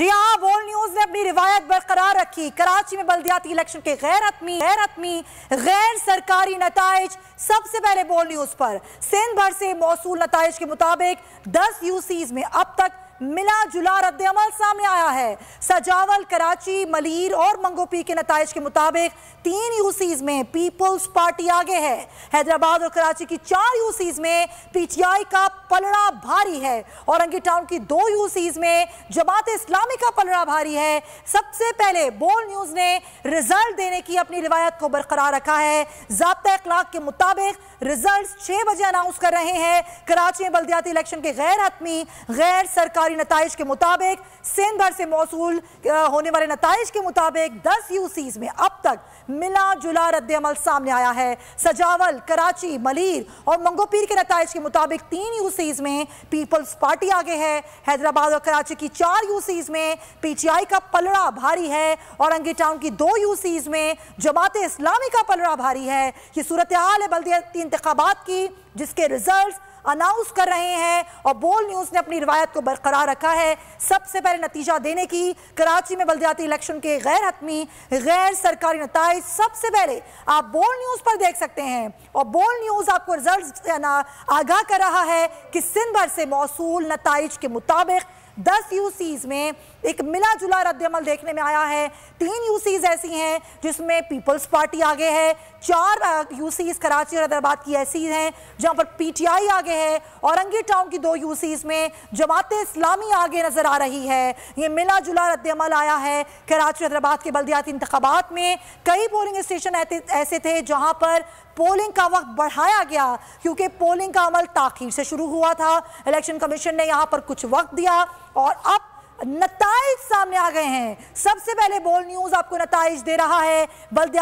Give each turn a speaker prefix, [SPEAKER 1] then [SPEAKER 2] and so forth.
[SPEAKER 1] जी हाँ, बोल न्यूज ने अपनी रिवायत बरकरार रखी। कराची में बल्दियाती इलेक्शन के गैर सरकारी नताइज सबसे पहले बोल न्यूज पर। सिंध भर से मौसूल नताइज के मुताबिक 10 यूसीज में अब तक मिला जुला रद्द अमल सामने आया है। सजावल, कराची, मलीर और मंगोपी के नताइज के मुताबिक 3 यूसीज में पीपल्स पार्टी आगे है। हैदराबाद और कराची की 4 यूसीज में पीटीआई का पलड़ा भारी है। औरंगी टाउन की 2 यूसीज में जमात इस्लामी का पलड़ा भारी है। सबसे पहले बोल न्यूज ने रिजल्ट देने की अपनी रिवायत को बरकरार रखा है। ज़ाब्ता इखलाक के मुताबिक रिजल्ट 6 बजे अनाउंस कर रहे हैं। कराची में बल्दियाती इलेक्शन के गैर सरकारी नताइज के मुताबिक सिंध भर से मौसूल होने वाले नताइज के मुताबिक 10 यूसीज में अब तक मिला जुला रद्द अमल सामने आया है। सजावल, कराची, मलीर और मंगोपीर के नताइज के मुताबिक 3 यूसीज में पीपल्स पार्टी आगे है। हैदराबाद और कराची की 4 यूसीज में पीटीआई का पलड़ा भारी है। औरंगी टाउन की 2 यूसीज में जमात इस्लामी का पलड़ा भारी है। ये सूरत हाल है बल्दियाती इंतखाबात की, जिसके रिजल्ट अनाउंस कर रहे हैं और बोल न्यूज ने अपनी रिवायत को बरकरार रखा है। सबसे पहले नतीजा देने की कराची में बल्दियाती इलेक्शन के गैर सरकारी नताइज सबसे पहले आप बोल न्यूज पर देख सकते हैं। और बोल न्यूज आपको रिजल्ट आगाह कर रहा है कि सिंध भर से मौसूल नताइज के मुताबिक 10 यूसीज में एक मिला जुला रद्द अमल देखने में आया है। 3 यूसीज ऐसी हैं जिसमें पीपल्स पार्टी आगे है। 4 यूसीज कराची और हैदराबाद की ऐसी हैं जहां पर पीटीआई आगे है। औरंगी टाउन की 2 यूसीज में जमात इस्लामी आगे नजर आ रही है। ये मिला जुला रद्द अमल आया है। कराची और हैदराबाद के बल्दियाती इंतखाबात में कई पोलिंग स्टेशन ऐसे थे जहां पर पोलिंग का वक्त बढ़ाया गया क्योंकि पोलिंग का अमल ताखीर से शुरू हुआ था। इलेक्शन कमीशन ने यहां पर कुछ वक्त दिया और अब नताइज सामने आ गए हैं। सबसे पहले बोल न्यूज आपको नताइज दे रहा है।